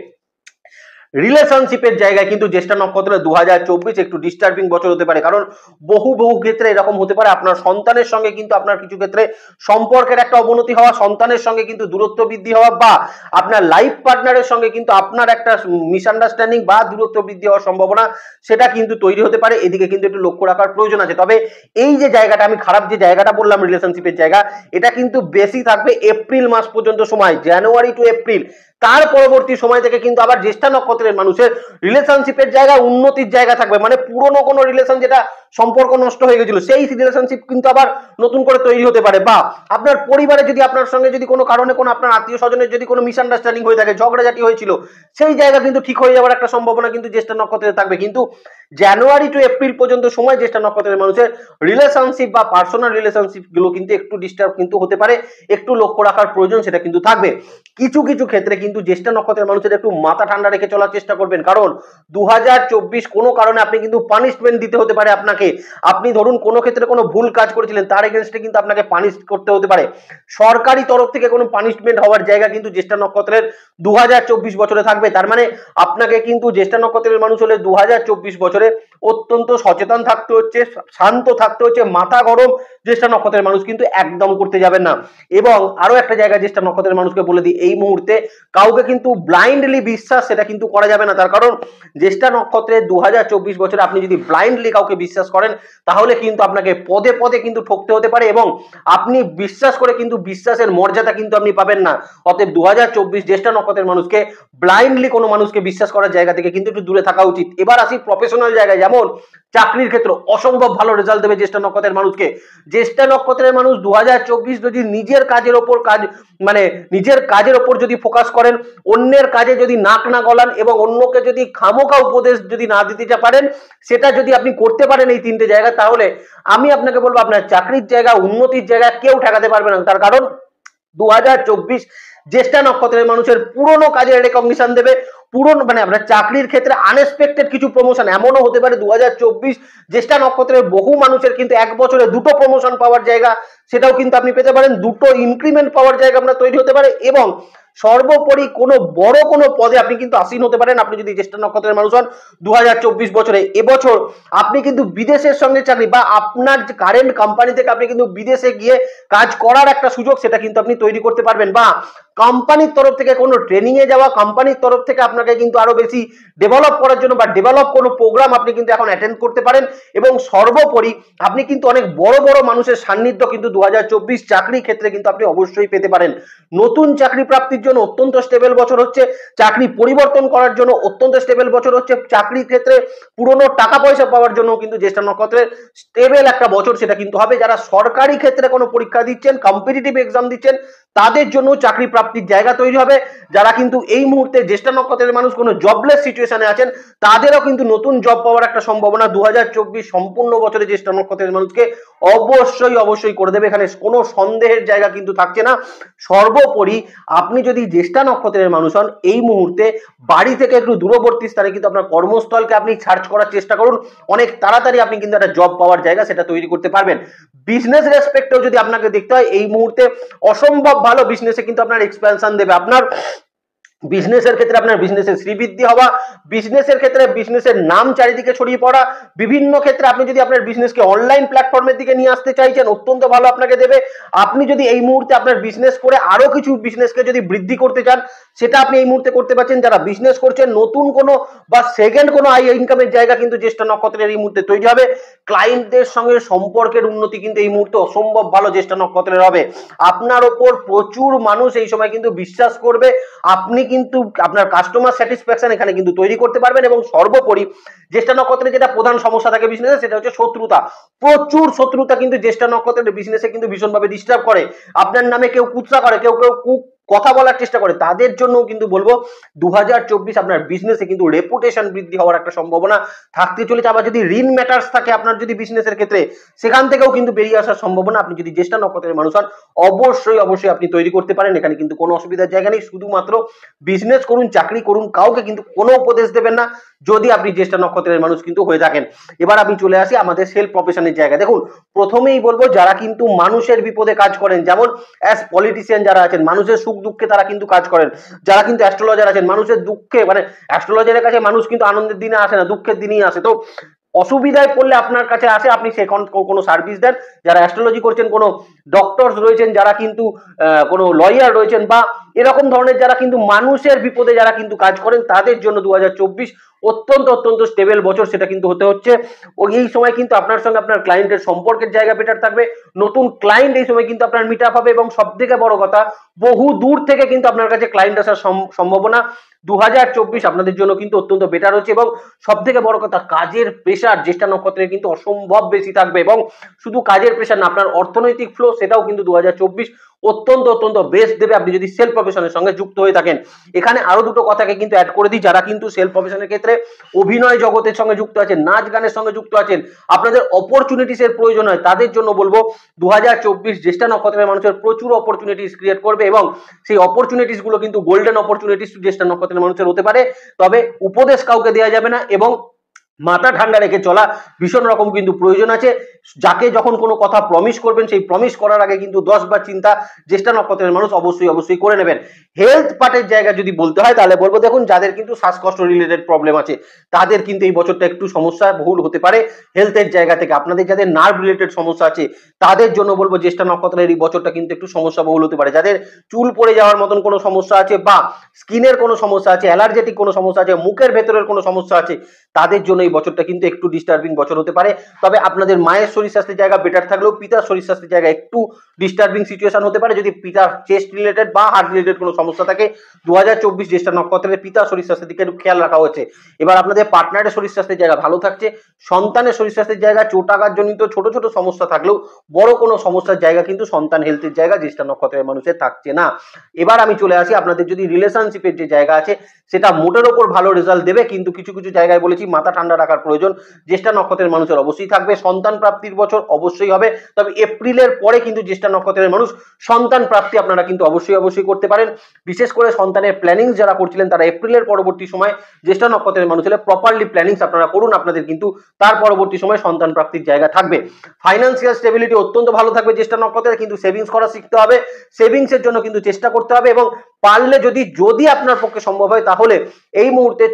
রিলেশনশিপের জায়গায় কিন্তু জ্যেষ্ঠা নক্ষত্রের 2024 একটু ডিস্টার্বিং বছর হতে পারে, কারণ বহু ক্ষেত্রে এরকম হতে পারে আপনার সন্তানের সঙ্গে কিন্তু আপনার কিছু ক্ষেত্রে সম্পর্কের একটা অবনতি হওয়া, সন্তানের সঙ্গে কিন্তু দূরত্ব বৃদ্ধি হওয়া বা আপনার লাইফ পার্টনারের সঙ্গে কিন্তু আপনার একটা মিসআন্ডারস্ট্যান্ডিং বা দূরত্ব বৃদ্ধি হওয়ার সম্ভাবনা সেটা কিন্তু তৈরি হতে পারে, এদিকে কিন্তু একটু লক্ষ্য রাখার প্রয়োজন আছে। তবে এই যে জায়গাটা আমি খারাপ যে জায়গাটা বললাম রিলেশনশিপের জায়গা, এটা কিন্তু বেশি থাকবে এপ্রিল মাস পর্যন্ত সময়, জানুয়ারি টু এপ্রিল, তার পরবর্তী সময় থেকে কিন্তু আবার জ্যেষ্ঠা নক্ষত্রের মানুষের রিলেশনশিপের জায়গা উন্নতির জায়গা থাকবে, মানে পুরনো কোনো রিলেশন যেটা সম্পর্ক নষ্ট হয়ে গেছিল সেই রিলেশনশিপ কিন্তু আবার নতুন করে তৈরি হতে পারে, বা আপনার পরিবারে যদি আপনার সঙ্গে যদি কোনো কারণে কোনো আপনার আত্মীয় স্বজনের যদি কোনো মিসআন্ডারস্ট্যান্ডিং হয়ে থাকে, ঝগড়াঝাটি হয়েছিল, সেই জায়গা কিন্তু ঠিক হয়ে যাওয়ার একটা সম্ভাবনা কিন্তু জ্যেষ্ঠা নক্ষত্রে থাকবে। কিন্তু জানুয়ারি টু এপ্রিল পর্যন্ত সময় জ্যেষ্ঠা নক্ষত্রের মানুষের রিলেশনশিপ বা পার্সোনাল রিলেশনশিপ গুলো কিন্তু একটু ডিস্টার্ব কিন্তু হতে পারে, একটু লক্ষ্য রাখার প্রয়োজন সেটা কিন্তু থাকবে। কিছু ক্ষেত্রে কিন্তু জ্যেষ্ঠা নক্ষত্রের মানুষের একটু মাথা ঠান্ডা রেখে চলার চেষ্টা করবেন, কারণ 2024 কোনো কারণে আপনি কিন্তু পানিশমেন্ট দিতে হতে পারে আপনাকে। আপনি ধরুন কোনো ক্ষেত্রে কোনো ভুল কাজ করেছিলেন তার এগেইনস্টে কিন্তু আপনাকে পানিশ করতে হতে পারে, সরকারি তরফ থেকে কোনো পানিশমেন্ট হওয়ার জায়গা কিন্তু জ্যেষ্ঠা নক্ষত্রের 2024 বছরে থাকবে। তার মানে আপনাকে কিন্তু জ্যেষ্ঠা নক্ষত্রের মানুষ হলে 2024 বছরে অত্যন্ত সচেতন থাকতে হচ্ছে, শান্ত থাকতে হচ্ছে, মাথা গরম জ্যেষ্ঠা নক্ষত্রের মানুষ কিন্তু একদম করতে যাবেন না। এবং আরো একটা জায়গা জ্যেষ্ঠা নক্ষত্রের মানুষকে বলে দিই, এই মুহূর্তে কাউকে কিন্তু ব্লাইন্ডলি বিশ্বাস সেটা কিন্তু করা যাবে না, তার কারণ জ্যেষ্ঠা নক্ষত্রের 2024 বছরে আপনি যদি ব্লাইন্ডলি কাউকে বিশ্বাস করেন তাহলে কিন্তু আপনাকে পদে কিন্তু ঠকতে হতে পারে এবং আপনি বিশ্বাস করে কিন্তু বিশ্বাসের মর্যাদা কিন্তু আপনি পাবেন না। অতএব 2024 জ্যেষ্ঠা নক্ষত্রের মানুষকে ব্লাইন্ডলি কোনো মানুষকে বিশ্বাস করার জায়গা থেকে কিন্তু একটু দূরে থাকা উচিত। এবার আসি প্রফেশনাল জায়গায়, যেমন চাকরির ক্ষেত্রে অসম্ভব ভালো রেজাল্ট দেবে জ্যেষ্ঠা নক্ষত্রের মানুষকে। জ্যেষ্ঠা নক্ষত্রের মানুষ 2024 যদি নিজের কাজের ওপর মানে নিজের কাজের ওপর যদি ফোকাস করেন, অন্যের কাজে যদি নাক না গলান এবং অন্যকে যদি খামোখা উপদেশ যদি না দিতে পারেন, সেটা যদি আপনি করতে পারেন এই তিনটে জায়গা, তাহলে আমি আপনাকে বলবো আপনার চাকরির জায়গা, উন্নতির জায়গা কেউ ঠেকাতে পারবে না। তার কারণ 2024 জ্যেষ্ঠা নক্ষত্রের মানুষের পুরনো কাজের রেকগনিশন দেবে, পুরনো মানে আপনার চাকরির ক্ষেত্রে আনএক্সপেক্টেড কিছু প্রমোশন এমনও হতে পারে 2024 জ্যেষ্ঠা নক্ষত্রের বহু মানুষের কিন্তু এক বছরে দুটো প্রমোশন পাওয়ার জায়গা সেটাও কিন্তু আপনি পেতে পারেন, দুটো ইনক্রিমেন্ট পাওয়ার জায়গা আপনার তৈরি হতে পারে এবং সর্বোপরি কোনো বড় কোনো পদে আপনি কিন্তু আসীন হতে পারেন আপনি যদি জ্যেষ্ঠা নক্ষত্রের মানুষ হন 2024 বছরে। এবছর আপনি কিন্তু বিদেশের সঙ্গে চাকরি বা আপনার যে কারেন্ট কোম্পানি থেকে আপনি কিন্তু বিদেশে গিয়ে কাজ করার একটা সুযোগ সেটা কিন্তু আপনি তৈরি করতে পারবেন, বা কোম্পানির তরফ থেকে কোনো ট্রেনিং এ যাওয়া, কোম্পানির তরফ থেকে আপনাকে কিন্তু আরো বেশি ডেভেলপ করার জন্য বা ডেভেলপ কোনো প্রোগ্রাম আপনি কিন্তু এখন অ্যাটেন্ড করতে পারেন এবং সর্বোপরি আপনি কিন্তু অনেক বড় বড় মানুষের সান্নিধ্য কিন্তু 2024 চাকরি ক্ষেত্রে কিন্তু আপনি অবশ্যই পেতে পারেন। নতুন চাকরি প্রাপ্তির জন্য অত্যন্ত স্টেবল বছর হচ্ছে, চাকরি পরিবর্তন করার জন্য অত্যন্ত স্টেবল বছর হচ্ছে, চাকরির ক্ষেত্রে পুরনো টাকা পয়সা পাওয়ার জন্য কিন্তু জ্যেষ্ঠা নক্ষত্রের স্টেবল একটা বছর সেটা কিন্তু হবে। যারা সরকারি ক্ষেত্রে কোনো পরীক্ষা দিচ্ছেন, কম্পিটিটিভ এক্সাম দিচ্ছেন, তাদের জন্য চাকরি প্রাপ্তির জায়গা তৈরি হবে। যারা কিন্তু এই মুহূর্তে জ্যেষ্ঠা নক্ষত্রের মানুষ কোনো জবলেস সিচুয়েশনে আছেন তাদেরও কিন্তু নতুন জব পাওয়ার একটা সম্ভাবনা 2024 সম্পূর্ণ বছরে জ্যেষ্ঠা নক্ষত্রের মানুষকে অবশ্যই করে দেবে, এখানে কোনো সন্দেহের জায়গা কিন্তু থাকছে না। সর্বোপরি আপনি যদি জ্যেষ্ঠা নক্ষত্রের মানুষ হন এই মুহূর্তে বাড়ি থেকে একটু দূরবর্তী স্থানে কিন্তু আপনার কর্মস্থলকে আপনি সার্চ করার চেষ্টা করুন, অনেক তাড়াতাড়ি আপনি কিন্তু একটা জব পাওয়ার জায়গা সেটা তৈরি করতে পারবেন। বিজনেস রেসপেক্টেও যদি আপনাকে দেখতে হয় এই মুহূর্তে অসম্ভব ভালো বিজনেসে কিন্তু আপনার এক্সপ্যানশন দেবে। আপনার বিজনেসের ক্ষেত্রে আপনার বিজনেসের শ্রীবৃদ্ধি হওয়া, বিজনেসের ক্ষেত্রে বিজনেসের নাম চারিদিকে ছড়িয়ে পড়া, বিভিন্ন ক্ষেত্রে আপনি যদি আপনার বিজনেসকে অনলাইন প্ল্যাটফর্মের দিকে নিয়ে আসতে চাইছেন অত্যন্ত ভালো আপনাকে দেবে। আপনি যদি এই মুহূর্তে আপনার বিজনেস করে আরো কিছু বিজনেসকে যদি বৃদ্ধি করতে চান সেটা আপনি এই মুহূর্তে করতে পারছেন। যারা বিজনেস করছেন নতুন কোনো বা সেকেন্ড কোনো আই ইনকামের জায়গা কিন্তু জ্যেষ্ঠা নক্ষত্রের এই মুহূর্তে তৈরি হবে। ক্লায়েন্টদের সঙ্গে সম্পর্কের উন্নতি কিন্তু এই মুহূর্তে অসম্ভব ভালো জ্যেষ্ঠা নক্ষত্রের হবে। আপনার ওপর প্রচুর মানুষ এই সময় কিন্তু বিশ্বাস করবে, আপনি কিন্তু আপনার কাস্টমার স্যাটিসফ্যাকশন এখানে কিন্তু তৈরি করতে পারবেন এবং সর্বোপরি জ্যেষ্ঠা নক্ষত্রের যেটা প্রধান সমস্যা থাকে বিজনেসে সেটা হচ্ছে শত্রুতা। প্রচুর শত্রুতা কিন্তু জ্যেষ্ঠা নক্ষত্রের বিজনেসে কিন্তু ভীষণভাবে ডিস্টার্ব করে, আপনার নামে কেউ কুৎসা করে, কেউ কথা বলার চেষ্টা করে, তাদের জন্য কিন্তু বলবো 2024 আপনার বিজনেসে কিন্তু রেপুটেশন বৃদ্ধি হওয়ার একটা সম্ভাবনা থাকতে চলেছে। আবার যদি ঋণ ম্যাটার্স থাকে আপনার যদি বিজনেসের ক্ষেত্রে সেখান থেকেও কিন্তু বেরিয়ে আসার সম্ভাবনা আপনি যদি জ্যেষ্ঠা নক্ষত্রের মানুষ হন অবশ্যই আপনি তৈরি করতে পারেন। এখানে কিন্তু কোনো অসুবিধার জায়গা নেই, শুধুমাত্র বিজনেস করুন, চাকরি করুন, কাউকে কিন্তু কোনো উপদেশ দেবেন না যদি আপনি জ্যেষ্ঠা নক্ষত্রের মানুষ কিন্তু হয়ে থাকেন। এবার আমি চলে আসি আমাদের সেলফ প্রফেশনের জায়গা। দেখুন প্রথমেই বলবো যারা কিন্তু মানুষের বিপদে কাজ করেন, যেমন অ্যাজ পলিটিশিয়ান যারা আছেন মানুষের সুখ দুঃখে তারা কিন্তু কাজ করেন, যারা কিন্তু অ্যাস্ট্রোলজার আছেন মানুষের দুঃখে মানে অ্যাস্ট্রোলজারের কাছে মানুষ কিন্তু আনন্দের দিনে আসে না, দুঃখের দিনেই আসে। তো অসুবিধায় পড়লে আপনার কাছে আসে, আপনি সেখান কোনো সার্ভিস দেন। যারা অ্যাস্ট্রোলজি করছেন, কোনো ডক্টরস রয়েছেন, যারা কিন্তু কোনো লয়ার রয়েছেন বা এরকম ধরনের যারা কিন্তু মানুষের বিপদে যারা কিন্তু কাজ করেন তাদের জন্য 2024 অত্যন্ত স্টেবল বছর সেটা কিন্তু হতে হচ্ছে। এই সময় কিন্তু আপনার সঙ্গে আপনার ক্লায়েন্টের সম্পর্কের জায়গা বেটার থাকবে, নতুন ক্লায়েন্ট এই সময় কিন্তু আপনার মিট আপ হবে এবং সব থেকে বড় কথা বহু দূর থেকে কিন্তু আপনার কাছে ক্লায়েন্ট আসার সম্ভাবনা 2024 আপনাদের জন্য কিন্তু অত্যন্ত বেটার হচ্ছে। এবং সব থেকে বড় কথা কাজের প্রেশার জ্যেষ্ঠা নক্ষত্রের কিন্তু অসম্ভব বেশি থাকবে এবং শুধু কাজের প্রেশার না, আপনার অর্থনৈতিক ফ্লো সেটাও কিন্তু 2024 অত্যন্ত বেস্ট দেবে আপনি যদি সেলফ প্রফেশনের সঙ্গে যুক্ত হয়ে থাকেন। এখানে আরো দুটো কথাকে কিন্তু অ্যাড করে দিই, যারা কিন্তু সেলফ প্রফেশনের ক্ষেত্রে অভিনয় জগতের সঙ্গে যুক্ত আছেন, নাচ গানের সঙ্গে যুক্ত আছেন, আপনাদের অপরচুনিটিস এর প্রয়োজন হয়, তাদের জন্য বলবো 2024 জ্যেষ্ঠা নক্ষত্রের মানুষের প্রচুর অপরচুনিটিস ক্রিয়েট করবে এবং সেই অপরচুনিটিস গুলো কিন্তু গোল্ডেন অপরচুনিটিস জ্যেষ্ঠা নক্ষত্রের মানুষের হতে পারে। তবে উপদেশ কাউকে দেওয়া যাবে না এবং মাথা ঠান্ডা রেখে চলা ভীষণ রকম কিন্তু প্রয়োজন আছে। যাকে যখন কোনো কথা প্রমিস করবেন সেই প্রমিস করার আগে কিন্তু 10 বার চিন্তা জ্যেষ্ঠা নক্ষত্রের মানুষ অবশ্যই করে নেবেন। হেলথ পার্টের জায়গা যদি বলতে হয় তাহলে বলবো দেখুন যাদের কিন্তু শ্বাসকষ্ট রিলেটেড প্রবলেম আছে তাদের কিন্তু এই বছরটা একটু সমস্যা বহুল হতে পারে হেলথের জায়গা থেকে। আপনাদের যাদের নার্ভ রিলেটেড সমস্যা আছে তাদের জন্য বলবো জ্যেষ্ঠা নক্ষত্রের এই বছরটা কিন্তু একটু সমস্যা বহুল হতে পারে। যাদের চুল পড়ে যাওয়ার মতন কোনো সমস্যা আছে বা স্কিনের কোনো সমস্যা আছে, অ্যালার্জেটিক কোনো সমস্যা আছে, মুখের ভেতরের কোনো সমস্যা আছে, তাদের জন্য এই বছরটা কিন্তু একটু ডিস্টার্বিং বছর হতে পারে। তবে আপনাদের মায়ের শরীর স্বাস্থ্যের জায়গা বেটার থাকলেও পিতার শরীর স্বাস্থ্যের জায়গা একটু ডিস্টার্বিং সিচুয়েশন হতে পারে। যদি পিতার চেস্ট রিলেটেড বা হার্ট রিলেটেড কোনো সমস্যা থাকে 2024 জ্যেষ্ঠা নক্ষত্রের পিতার শরীর স্বাস্থ্যের দিকে একটু খেয়াল রাখা হয়েছে। এবার আপনাদের পার্টনারের শরীর স্বাস্থ্যের জায়গা ভালো থাকছে। সন্তানের শরীর স্বাস্থ্যের জায়গা চোটাঘাত জনিত ছোট ছোট সমস্যা থাকলেও বড় কোনো সমস্যার জায়গা কিন্তু সন্তান হেলথের জায়গা জ্যেষ্ঠা নক্ষত্রের মানুষের থাকছে না। এবার আমি চলে আসি আপনাদের যদি রিলেশনশিপের যে জায়গা আছে সেটা মোটের ওপর ভালো রেজাল্ট দেবে, কিন্তু কিছু কিছু জায়গায় বলেছি মাথা ঠান্ডা রাখার প্রয়োজন। জ্যেষ্ঠা নক্ষত্রের মানুষের অবশ্যই থাকবে। সন্তান প্রাপ্তির বছর অবশ্যই হবে, তবে এপ্রিলের পরে কিন্তু জ্যেষ্ঠা নক্ষত্রের মানুষ সন্তান প্রাপ্তি আপনারা কিন্তু অবশ্যই করতে পারেন। বিশেষ করে সন্তানের প্ল্যানিং যারা করছিলেন তারা এপ্রিলের পরবর্তী সময় জ্যেষ্ঠা নক্ষত্রের মানুষ হলে প্রপারলি প্ল্যানিং আপনারা করুন, আপনাদের কিন্তু তার পরবর্তী সময় সন্তান প্রাপ্তির জায়গা থাকবে। ফাইন্যান্সিয়াল স্টেবিলিটি অত্যন্ত ভালো থাকবে জ্যেষ্ঠা নক্ষত্রের, কিন্তু সেভিংস করা শিখতে হবে, সেভিংস এর জন্য কিন্তু চেষ্টা করতে হবে, এবং পারলে যদি আপনার পক্ষে সম্ভব হয় তাহলে এই মুহূর্তে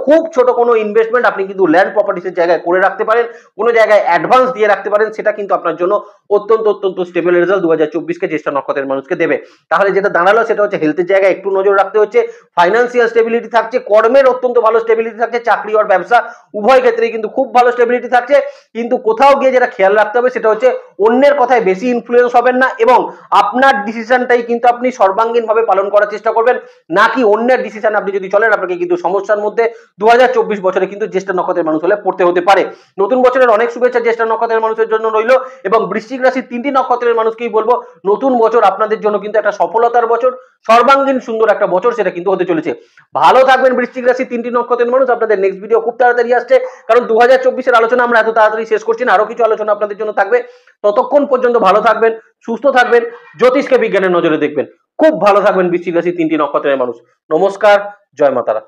খুব ছোট কোনো ইনভেস্টমেন্ট আপনি কিন্তু ল্যান্ড প্রপার্টিসের জায়গায় করে রাখতে পারেন, কোনো জায়গায় অ্যাডভান্স দিয়ে রাখতে পারেন, সেটা কিন্তু আপনার জন্য অত্যন্ত স্টেবল রেজাল্ট 2024 কে জ্যেষ্ঠা নক্ষত্রের মানুষকে দেবে। তাহলে যেটা দাঁড়ালো সেটা হচ্ছে হেলথের জায়গায় একটু নজর রাখতে হচ্ছে, ফাইন্যান্সিয়াল স্টেবিলিটি থাকছে, কর্মের অত্যন্ত ভালো স্টেবিলিটি থাকছে, চাকরি আর ব্যবসা উভয় ক্ষেত্রেই কিন্তু খুব ভালো স্টেবিলিটি থাকছে। কিন্তু কোথাও গিয়ে যেটা খেয়াল রাখতে হবে সেটা হচ্ছে অন্যের কথায় বেশি ইনফ্লুয়েন্স হবেন না, এবং আপনার ডিসিশনটাই কিন্তু আপনি সর্বাঙ্গীন ভাবে পালন করার চেষ্টা করবেন, নাকি অন্যের ডিসিশন আপনি যদি চলেন আপনাকে কিন্তু সমস্যার মধ্যে 2024 বছরে কিন্তু জ্যেষ্ঠা নক্ষত্রের মানুষ হলে পড়তে হতে পারে। নতুন বছরের অনেক শুভেচ্ছা জ্যেষ্ঠা নক্ষত্রের মানুষের জন্য রইল, এবং বৃশ্চিক রাশির 3টি নক্ষত্রের মানুষকেই বলবো নতুন বছর আপনাদের জন্য কিন্তু একটা সফলতার বছর, সর্বাঙ্গীন সুন্দর একটা বছর সেটা কিন্তু হতে চলেছে। ভালো থাকবেন বৃশ্চিক রাশির 3টি নক্ষত্রের মানুষ। আপনাদের নেক্সট ভিডিও খুব তাড়াতাড়ি আসছে, কারণ 2024 এর আলোচনা আমরা এত তাড়াতাড়ি শেষ করছি না, আরো কিছু আলোচনা আপনাদের জন্য থাকবে। ততক্ষণ পর্যন্ত ভালো থাকবেন, সুস্থ থাকবেন, জ্যোতিষকে বিজ্ঞানের নজরে দেখবেন। খুব ভালো থাকবেন বৃশ্চিক রাশির 3টি নক্ষত্রের মানুষ। নমস্কার, জয় মাতারা।